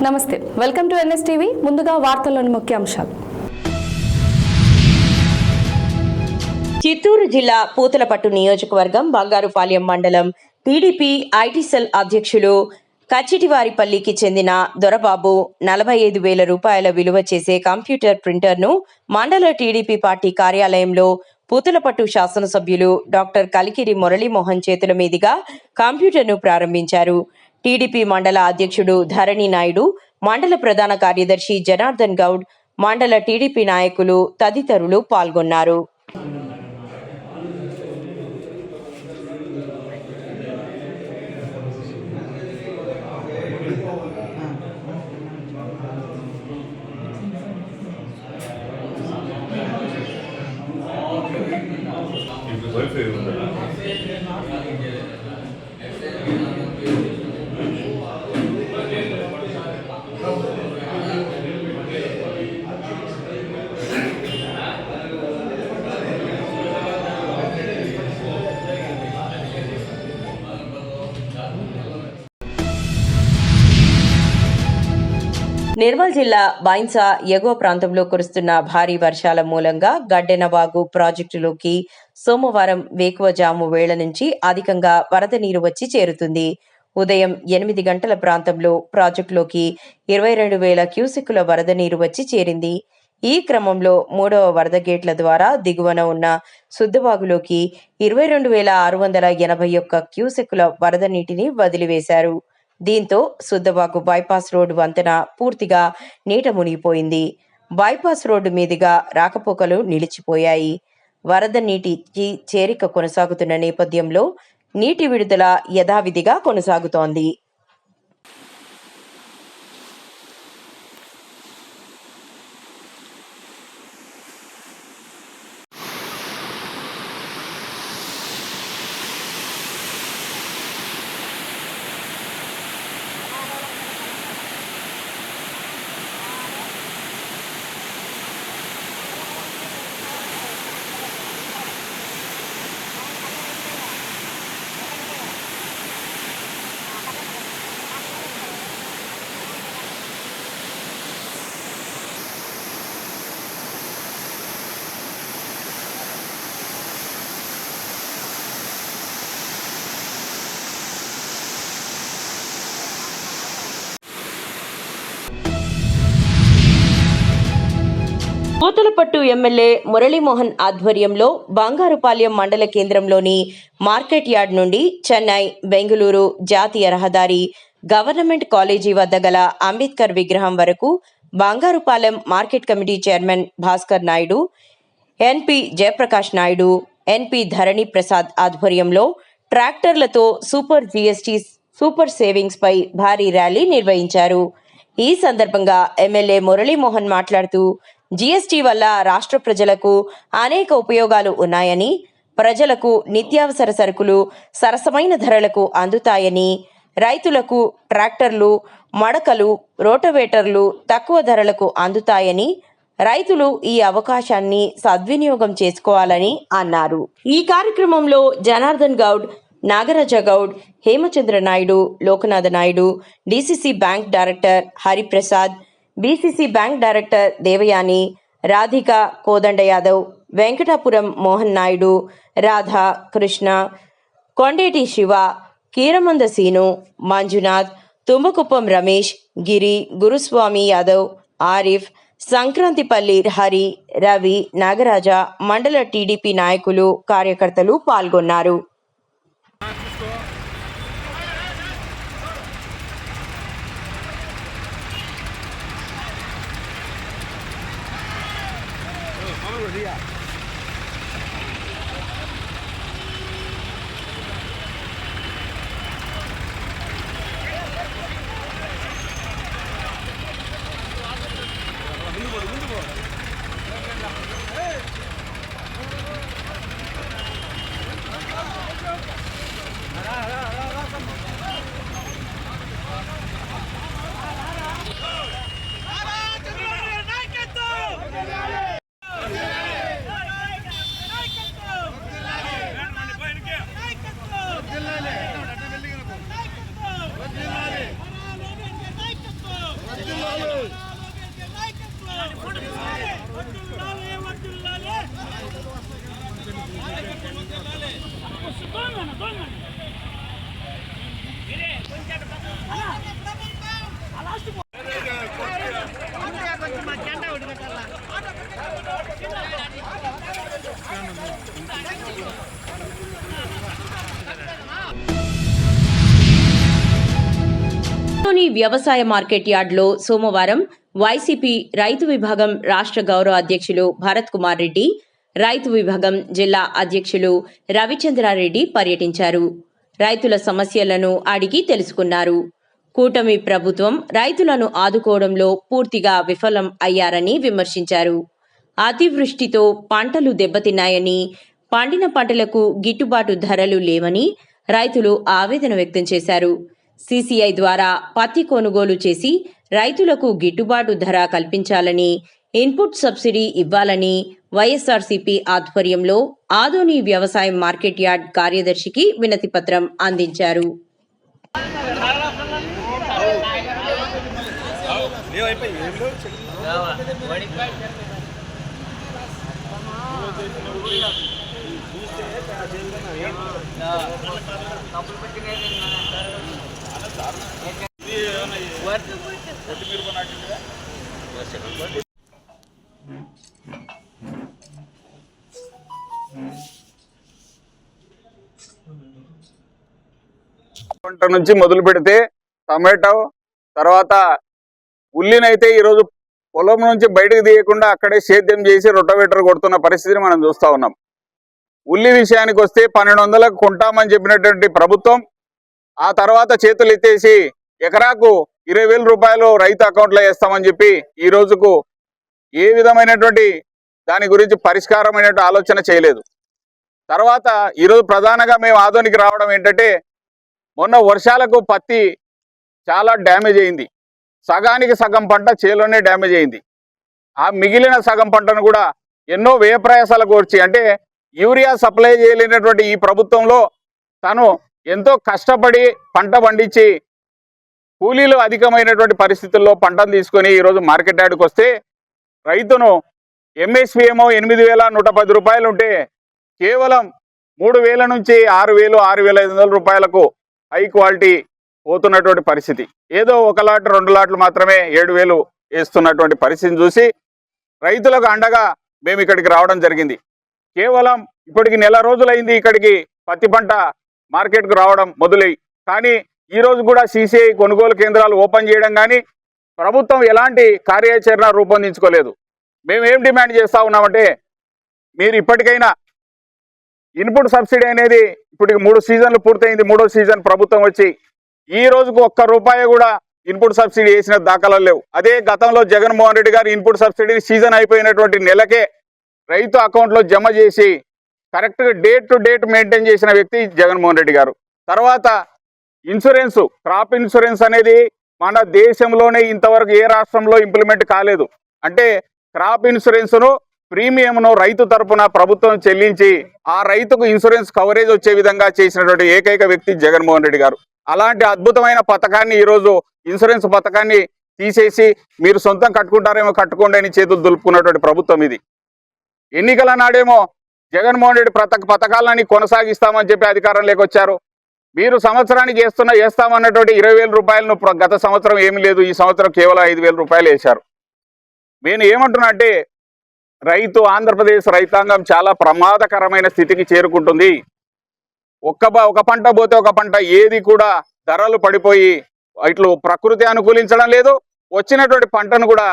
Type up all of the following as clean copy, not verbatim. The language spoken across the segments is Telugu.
నమస్తే, వెల్కమ్ టు ఎన్ఎస్టీవీ. ముందుగా వార్తల్లోని ముఖ్యాంశాలు. చిత్తూరు జిల్లా పూతలపట్టు నియోజకవర్గం బంగారుపాలెం మండలం టీడీపీ ఐటీ సెల్ అధ్యక్షులు కచ్చిటివారిపల్లికి చెందిన దొరబాబు 45,000 రూపాయల విలువ చేసే కంప్యూటర్ ప్రింటర్ను మండల టీడీపీ పార్టీ కార్యాలయంలో పూతలపట్టు శాసనసభ్యులు డాక్టర్ కలికిరి మురళీమోహన్ చేతుల మీదుగా కంప్యూటర్ను ప్రారంభించారు. టీడీపీ మండల అధ్యక్షుడు ధరణి నాయుడు, మండల ప్రధాన కార్యదర్శి జనార్దన్ గౌడ్, మండల టీడీపీ నాయకులు తదితరులు పాల్గొన్నారు. నిర్మల్ జిల్లా బైన్సా ఎగువ ప్రాంతంలో కురుస్తున్న భారీ వర్షాల మూలంగా గడ్డెనవాగు ప్రాజెక్టులోకి సోమవారం వేకువజాము వేళ నుంచి అధికంగా వరద నీరు వచ్చి చేరుతుంది. ఉదయం 8 గంటల ప్రాంతంలో ప్రాజెక్టులోకి 22,000 క్యూసెక్కుల వరద నీరు వచ్చి చేరింది. ఈ క్రమంలో 3వ వరద గేట్ల ద్వారా దిగువన ఉన్న సుద్దవాగులోకి 22,681 క్యూసెక్కుల వరద నీటిని వదిలివేశారు. దీంతో సుద్దవాగు బైపాస్ రోడ్డు వంతెన పూర్తిగా నీట మునిగిపోయింది. బైపాస్ రోడ్డు మీదుగా రాకపోకలు నిలిచిపోయాయి. వరద నీటి చేరిక కొనసాగుతున్న నేపథ్యంలో నీటి విడుదల యథావిధిగా కొనసాగుతోంది. పూతలపట్టు ఎమ్మెల్యే మురళీమోహన్ ఆధ్వర్యంలో బంగారుపాలెం మండల కేంద్రంలోని మార్కెట్ యార్డ్ నుండి చెన్నై, బెంగళూరు జాతీయ రహదారి, గవర్నమెంట్ కాలేజీ వద్ద గల అంబేద్కర్ విగ్రహం వరకు Bangarupalem market committee chairman Bhaskar Naidu, NP Jayaprakash Naidu, NP Dharani Prasad ఆధ్వర్యంలో ట్రాక్టర్లతో సూపర్ జీఎస్టీ సూపర్ సేవింగ్స్ పై భారీ ర్యాలీ నిర్వహించారు. ఈ సందర్భంగా ఎమ్మెల్యే మురళీమోహన్ మాట్లాడుతూ, జీఎస్టీ వల్ల రాష్ట్ర ప్రజలకు అనేక ఉపయోగాలు ఉన్నాయని, ప్రజలకు నిత్యావసర సరుకులు సరసమైన ధరలకు అందుతాయని, రైతులకు ట్రాక్టర్లు, మడకలు, రోటవేటర్లు తక్కువ ధరలకు అందుతాయని, రైతులు ఈ అవకాశాన్ని సద్వినియోగం చేసుకోవాలని అన్నారు. ఈ కార్యక్రమంలో Janardhan Goud, Nagaraja Goud, Hemachandra Naidu, Lokanatha Naidu, DCC bank director Hariprasad, BCC bank director Devayani, Radhika, Kodanda Yadav, Venkatapuram Mohan Naidu, Radha, Krishna, Kondeti Siva, Keeramanda Seenu, Manjunath, Tumbakuppam Ramesh, Giri, Guruswamy Yadav, Arif, Sankranthipalli Hari, Ravi, Nagaraja, మండల టీడీపీ నాయకులు, కార్యకర్తలు పాల్గొన్నారు. వ్యవసాయ మార్కెట్ యార్డ్లో సోమవారం వైసీపీ రైతు విభాగం రాష్ట్ర గౌరవ అధ్యక్షులు భరత్ కుమార్ రెడ్డి, రైతు విభాగం జిల్లా అధ్యక్షులు రవిచంద్రారెడ్డి పర్యటించారు. రైతుల సమస్యలను అడిగి తెలుసుకున్నారు. కూటమి ప్రభుత్వం రైతులను ఆదుకోవడంలో పూర్తిగా విఫలం అయ్యారని విమర్శించారు. అతివృష్టితో పంటలు దెబ్బతిన్నాయని, పండిన పంటలకు గిట్టుబాటు ధరలు లేవని రైతులు ఆవేదన వ్యక్తం చేశారు. సీసీఐ ద్వారా పత్తి కొనుగోలు చేసి రైతులకు గిట్టుబాటు ధర కల్పించాలని, ఇన్పుట్ సబ్సిడీ ఇవ్వాలని వైఎస్ఆర్సీపీ ఆధ్వర్యంలో ఆదోని వ్యవసాయ మార్కెట్ యార్డ్ కార్యదర్శికి వినతి పత్రం అందించారు. పంట నుంచి మొదలు పెడితే టమాటో, తర్వాత ఉల్లినైతే ఈరోజు పొలం నుంచి బయటకు తీయకుండా అక్కడే సేద్యం చేసి రొటవేటర్ కొడుతున్న పరిస్థితిని మనం చూస్తూ ఉన్నాం. ఉల్లి విషయానికి వస్తే 1200లకు కొంటామని చెప్పినటువంటి ప్రభుత్వం ఆ తర్వాత చేతులు ఎత్తేసి ఎకరాకు 20,000 రూపాయలు రైతు అకౌంట్లో వేస్తామని చెప్పి ఈ రోజుకు ఏ విధమైనటువంటి దాని గురించి పరిష్కారమైనటువంటి ఆలోచన చేయలేదు. తర్వాత ఈరోజు ప్రధానంగా మేము ఆదోనికి రావడం ఏంటంటే, మొన్న వర్షాలకు పత్తి చాలా డ్యామేజ్ అయింది. సగానికి సగం పంట చేలోనే డ్యామేజ్ అయింది. ఆ మిగిలిన సగం పంటను కూడా ఎన్నో వ్యయ ప్రయాసాలకు వచ్చి, అంటే యూరియా సప్లై చేయలేనటువంటి ఈ ప్రభుత్వంలో తను ఎంతో కష్టపడి పంట పండించి కూలీలు అధికమైనటువంటి పరిస్థితుల్లో పంటను తీసుకొని ఈరోజు మార్కెట్ యార్డ్కి వస్తే రైతును ఎంఎస్పి ఏమో 8,110 రూపాయలు ఉంటే కేవలం 3,000 నుంచి 6,000, 6,500 రూపాయలకు హై క్వాలిటీ పోతున్నటువంటి పరిస్థితి. ఏదో 1 లాట్ 2 లాట్లు మాత్రమే 7,000 వేస్తున్నటువంటి పరిస్థితిని చూసి రైతులకు అండగా మేము ఇక్కడికి రావడం జరిగింది. కేవలం ఇప్పటికి నెల రోజులైంది ఇక్కడికి పత్తి పంట మార్కెట్కు రావడం మొదలై, కానీ ఈరోజు కూడా సీసీఐ కొనుగోలు కేంద్రాలు ఓపెన్ చేయడం కానీ ప్రభుత్వం ఎలాంటి కార్యాచరణ రూపొందించుకోలేదు. మేము ఏం డిమాండ్ చేస్తూ ఉన్నామంటే, మీరు ఇప్పటికైనా ఇన్పుట్ సబ్సిడీ అనేది ఇప్పటికి 3 సీజన్లు పూర్తయింది. 3వ సీజన్ ప్రభుత్వం వచ్చి ఈ రోజుకు ₹1 కూడా ఇన్పుట్ సబ్సిడీ వేసిన దాఖలాలు లేవు. అదే గతంలో జగన్మోహన్ రెడ్డి గారు ఇన్పుట్ సబ్సిడీ సీజన్ అయిపోయినటువంటి నెలకే రైతు అకౌంట్లో జమ చేసి కరెక్ట్గా డేట్ టు డేట్ మెయింటైన్ చేసిన వ్యక్తి జగన్మోహన్ రెడ్డి గారు. తర్వాత ఇన్సూరెన్స్, క్రాప్ ఇన్సూరెన్స్ అనేది మన దేశంలోనే ఇంతవరకు ఏ రాష్ట్రంలో ఇంప్లిమెంట్ కాలేదు. అంటే క్రాప్ ఇన్సూరెన్స్ను ప్రీమియంను రైతు తరపున ప్రభుత్వం చెల్లించి ఆ రైతుకు ఇన్సూరెన్స్ కవరేజ్ వచ్చే విధంగా చేసినటువంటి ఏకైక వ్యక్తి జగన్మోహన్ రెడ్డి గారు. అలాంటి అద్భుతమైన పథకాన్ని ఈరోజు ఇన్సూరెన్స్ పథకాన్ని తీసేసి మీరు సొంతం కట్టుకుంటారేమో కట్టుకోండి అని చేతులు దులుపుకున్నటువంటి ప్రభుత్వం ఇది. ఎన్నికల నాడేమో జగన్మోహన్ రెడ్డి పథకాలని కొనసాగిస్తామని చెప్పి అధికారంలోకి వచ్చారు. మీరు సంవత్సరానికి వేస్తామన్నటువంటి 20,000 రూపాయలను గత సంవత్సరం ఏమీ లేదు, ఈ సంవత్సరం కేవలం 5,000 రూపాయలు వేశారు. నేను ఏమంటున్నా అంటే, ఆంధ్రప్రదేశ్ రైతాంగం చాలా ప్రమాదకరమైన స్థితికి చేరుకుంటుంది. ఒక పంట పోతే ఒక పంట, ఏది కూడా ధరలు పడిపోయి ఇట్లు ప్రకృతి అనుకూలించడం లేదు, వచ్చినటువంటి పంటను కూడా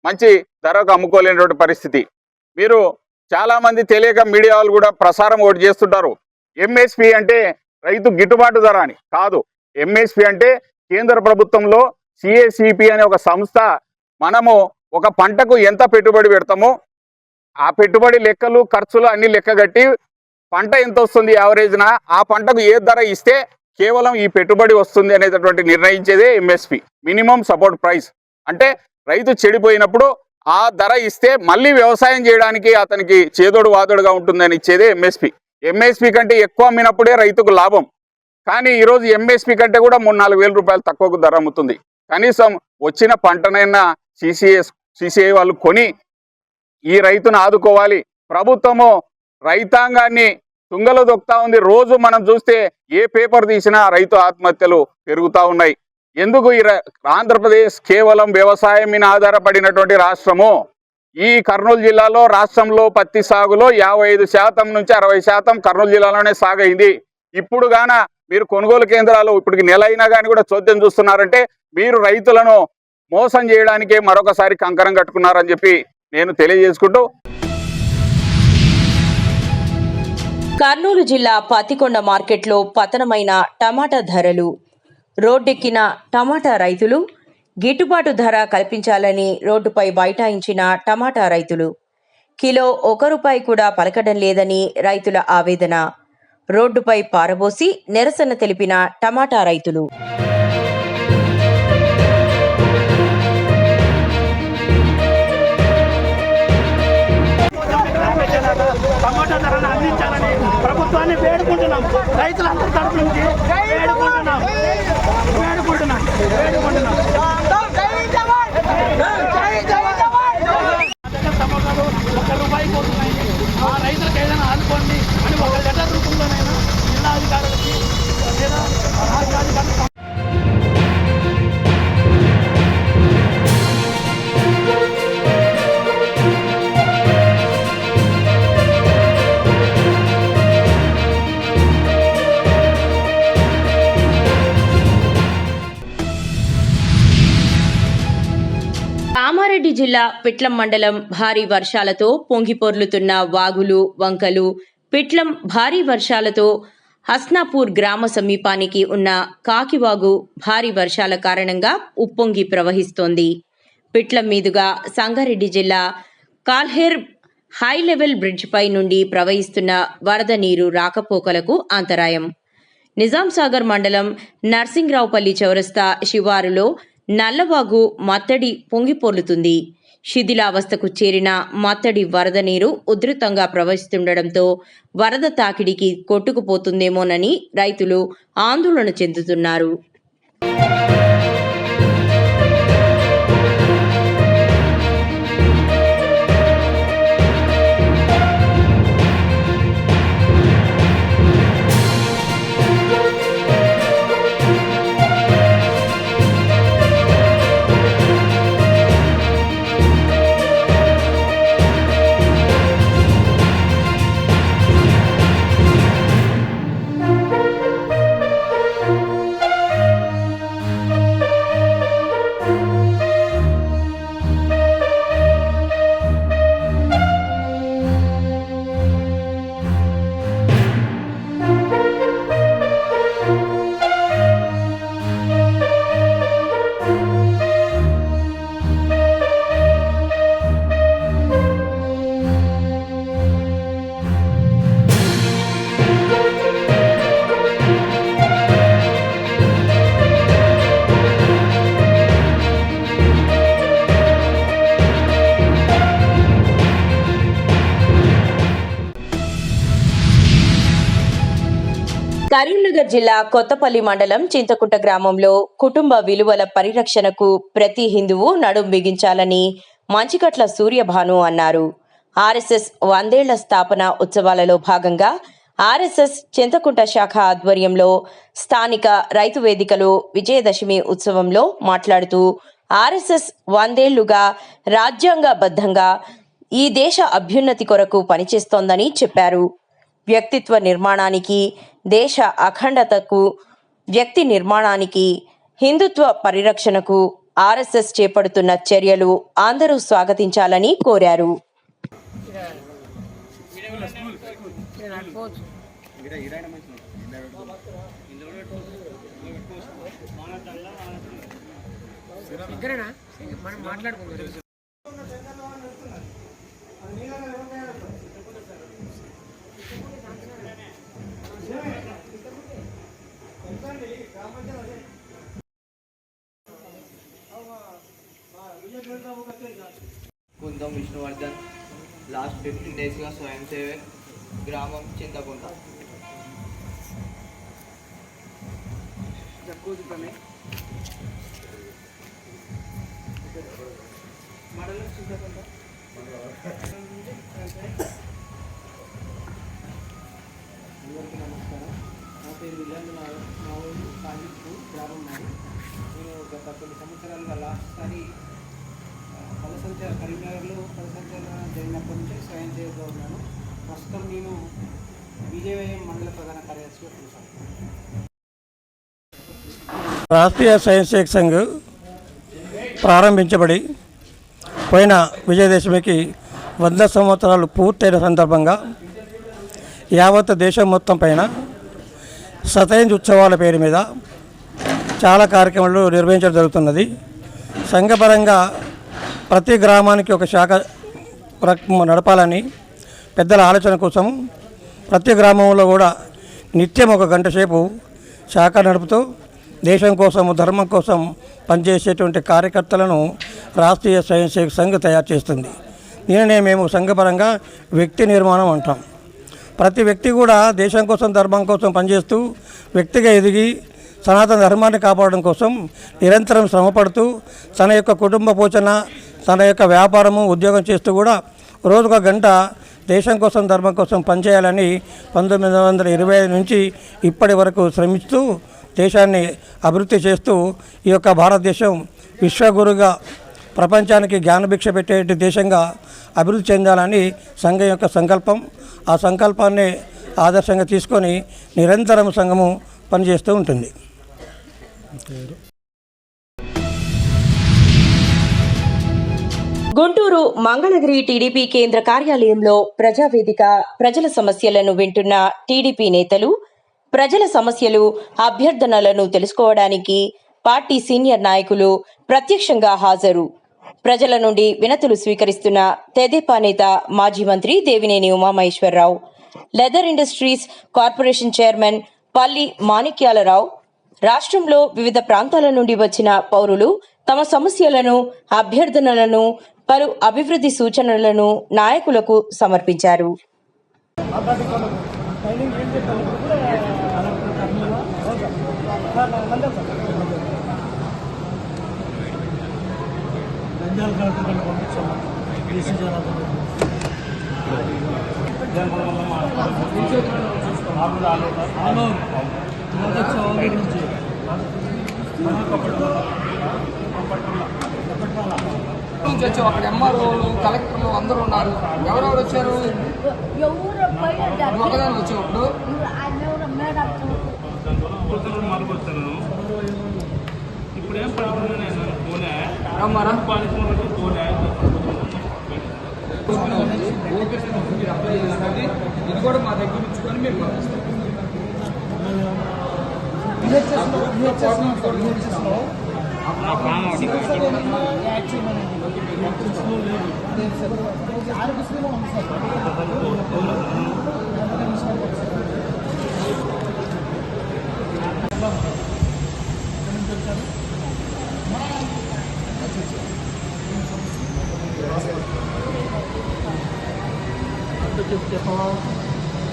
మంచి ధరకు అమ్ముకోలేనటువంటి పరిస్థితి. మీరు చాలా మంది తెలియక మీడియా వాళ్ళు కూడా ప్రసారం ఒకటి చేస్తుంటారు, ఎంఎస్పి అంటే రైతు గిట్టుబాటు ధర అని. కాదు, ఎంఎస్పి అంటే కేంద్ర ప్రభుత్వంలో సిఏసిపి అనే ఒక సంస్థ, మనము ఒక పంటకు ఎంత పెట్టుబడి పెడతామో ఆ పెట్టుబడి లెక్కలు ఖర్చులు అన్ని లెక్కగట్టి పంట ఎంత వస్తుంది యావరేజ్న, ఆ పంటకు ఏ ధర ఇస్తే కేవలం ఈ పెట్టుబడి వస్తుంది అనేటటువంటి నిర్ణయించేదే ఎంఎస్పి, మినిమం సపోర్ట్ ప్రైస్. అంటే రైతు చెడిపోయినప్పుడు ఆ ధర ఇస్తే మళ్ళీ వ్యవసాయం చేయడానికి అతనికి చేదోడు వాదోడుగా ఉంటుందని ఇచ్చేదే ఎంఎస్పి. ఎంఎస్పి కంటే ఎక్కువ అమ్మినప్పుడే రైతుకు లాభం. కానీ ఈరోజు ఎంఎస్పి కంటే కూడా 3-4 వేల రూపాయలు తక్కువకు ధర అమ్ముతుంది. కనీసం వచ్చిన పంటనైనా సిసిఐ వాళ్ళు కొని ఈ రైతును ఆదుకోవాలి. ప్రభుత్వము రైతాంగాన్ని తుంగలో దొక్కుతా ఉంది. రోజు మనం చూస్తే ఏ పేపర్ తీసినా రైతు ఆత్మహత్యలు పెరుగుతూ ఉన్నాయి. ఎందుకు ఆంధ్రప్రదేశ్ కేవలం వ్యవసాయం మీద ఆధారపడినటువంటి రాష్ట్రము. ఈ కర్నూలు జిల్లాలో రాష్ట్రంలో పత్తి సాగులో 55% నుంచి 60% కర్నూలు జిల్లాలోనే సాగైంది. ఇప్పుడు గాన మీరు కొనుగోలు కేంద్రాలు ఇప్పటికి నెల అయినా కానీ కూడా చోద్యం చూస్తున్నారంటే మీరు రైతులను మోసం చేయడానికే మరొకసారి కంకణం కట్టుకున్నారని చెప్పి నేను తెలియజేసుకుంటూ, కర్నూలు జిల్లా పత్తికొండ మార్కెట్లో పతనమైన టమాటా ధరలు. రోడ్డెక్కిన టమాటా రైతులు. గిట్టుబాటు ధర కల్పించాలని రోడ్డుపై బైఠాయించిన టమాటా రైతులు. కిలో ₹1 కూడా పలకడం లేదని రైతుల ఆవేదన. రోడ్డుపై పారబోసి నిరసన తెలిపిన టమాటా రైతులు. టమాటా ధరను అందించాలని ప్రభుత్వాన్ని వేడుకుంటున్నాం. రైతులందరి తరఫు నుంచి వేడుకుంటున్నాం. టమాటాలు ₹1 పోతున్నాయి. ఆ రైతులకు ఏదైనా ఆదుకోండి అని ఒక లెటర్ రూపంలోనైనా జిల్లా అధికారులకి లేదా రాజ్యాధికారులు. కామారెడ్డి జిల్లా పిట్లం మండలం భారీ వర్షాలతో పొంగిపొర్లుతున్న వాగులు, వంకలు. పిట్లం భారీ వర్షాలతో హస్నాపూర్ గ్రామ సమీపానికి ఉన్న కాకివాగు భారీ వర్షాల కారణంగా ఉప్పొంగి ప్రవహిస్తోంది. పిట్లం మీదుగా సంగారెడ్డి జిల్లా కాల్హేర్ హై లెవెల్ బ్రిడ్జిపై నుండి ప్రవహిస్తున్న వరద నీరు రాకపోకలకు అంతరాయం. నిజాంసాగర్ మండలం నర్సింగ్రావుపల్లి చౌరస్తా శివారులో నల్లవాగు మత్తడి పొంగిపొర్లుతుంది. శిథిలావస్థకు చేరిన మత్తడి వరద నీరు ఉధృతంగా ప్రవహిస్తుండటంతో వరద తాకిడికి కొట్టుకుపోతుందేమోనని రైతులు ఆందోళన చెందుతున్నారు. కరీంనగర్ జిల్లా కొత్తపల్లి మండలం చింతకుంట గ్రామంలో కుటుంబ విలువల పరిరక్షణకు ప్రతి హిందువు నడుం బిగించాలని మంచికట్ల సూర్యభాను అన్నారు. ఆర్ఎస్ఎస్ 100 ఏళ్ల స్థాపన ఉత్సవాలలో భాగంగా ఆర్ఎస్ఎస్ చింతకుంట శాఖ ఆధ్వర్యంలో స్థానిక రైతు వేదికలో విజయదశమి ఉత్సవంలో మాట్లాడుతూ ఆర్ఎస్ఎస్ 100 ఏళ్లుగా రాజ్యాంగబద్ధంగా ఈ దేశ అభ్యున్నతి కొరకు పనిచేస్తోందని చెప్పారు. వ్యక్తిత్వ నిర్మాణానికి, దేశ అఖండతకు, వ్యక్తి నిర్మాణానికి, హిందుత్వ పరిరక్షణకు ఆర్ఎస్ఎస్ చేపడుతున్న చర్యలు అందరూ స్వాగతించాలని కోరారు. కుందం విష్ణువర్ధన్, లాస్ట్ 15 డేస్గా స్వయం సేవక్, గ్రామం చింతకుంట. మండలం చింతకుంట. అందరికీ నమస్కారం. నా పేరు విజయన్. మా ఊరు కాజీపూర్ గ్రామం మాది. నేను గత కొన్ని సంవత్సరాలుగా లాస్ట్ సారి కరీంనగర్లో పద సంచలన జరిగినప్పటి నుంచి స్వయం సేవగా ఉన్నాను. ప్రస్తుతం నేను విజయవయం మండల ప్రధాన కార్యదర్శిగా కొనసాగుతున్నాను. రాష్ట్రీయ స్వయం సేవక్ సంఘ్ ప్రారంభించబడి పోయిన విజయదశమికి 100 సంవత్సరాలు పూర్తయిన సందర్భంగా యావత్ దేశం మొత్తం పైన శతజయంతి ఉత్సవాల పేరు మీద చాలా కార్యక్రమాలు నిర్వహించడం జరుగుతున్నది. సంఘపరంగా ప్రతి గ్రామానికి ఒక శాఖ నడపాలని పెద్దల ఆలోచన కోసం ప్రతి గ్రామంలో కూడా నిత్యం 1 గంట సేపు శాఖ నడుపుతూ దేశం కోసం ధర్మం కోసం పనిచేసేటువంటి కార్యకర్తలను రాష్ట్రీయ స్వయం సేవక్ సంఘ్ తయారు చేస్తుంది. దీనినే మేము సంఘపరంగా వ్యక్తి నిర్మాణం అంటాం. ప్రతి వ్యక్తి కూడా దేశం కోసం ధర్మం కోసం పనిచేస్తూ వ్యక్తిగా ఎదిగి సనాతన ధర్మాన్ని కాపాడడం కోసం నిరంతరం శ్రమపడుతూ తన యొక్క కుటుంబ పోషణ, తన యొక్క వ్యాపారము, ఉద్యోగం చేస్తూ కూడా రోజుకు 1 గంట దేశం కోసం ధర్మం కోసం పనిచేయాలని 1925 నుంచి ఇప్పటి వరకు శ్రమిస్తూ దేశాన్ని అభివృద్ధి చేస్తూ ఈ యొక్క భారతదేశం విశ్వగురుగా ప్రపంచానికి జ్ఞానభిక్ష పెట్టే దేశంగా అభివృద్ధి చెందాలని సంఘం యొక్క సంకల్పం. ఆ సంకల్పాన్ని ఆదర్శంగా తీసుకొని నిరంతరం సంఘము పనిచేస్తూ ఉంటుంది. గుంటూరు మంగళగిరి టీడీపీ కేంద్ర కార్యాలయంలో ప్రజావేదిక ప్రజల సమస్యలను వింటున్న టీడీపీ నేతలు ప్రజల సమస్యలు, అభ్యర్థనలను తెలుసుకోవడానికి పార్టీ సీనియర్ నాయకులు ప్రత్యక్షంగా హాజరు. ప్రజల నుండి వినతులు స్వీకరిస్తున్న తెదేపా నేత మాజీ మంత్రి Devineni Umamaheswara Rao, leather industries corporation chairman Palli Manikyala Rao, రాష్ట్రంలో వివిధ ప్రాంతాల నుండి వచ్చిన పౌరులు తమ సమస్యలను, అభ్యర్థనలను, పలు అభివృద్ధి సూచనలను నాయకులకు సమర్పించారు. నుంచి వచ్చి అక్కడ ఎంఆర్ఓలు, కలెక్టర్లు అందరూ ఉన్నారు. ఎవరెవరు వచ్చారు? ఒకదాని వచ్చేప్పుడు ఇది కూడా మా దగ్గర ఉంచుకొని మీరు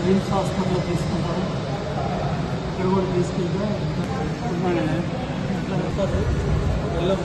ఎయిమ్స్ హాస్పిటల్లో తీసుకుంటారు. ఇక్కడ కూడా తీసుకెళ్తే వెళ్ళము.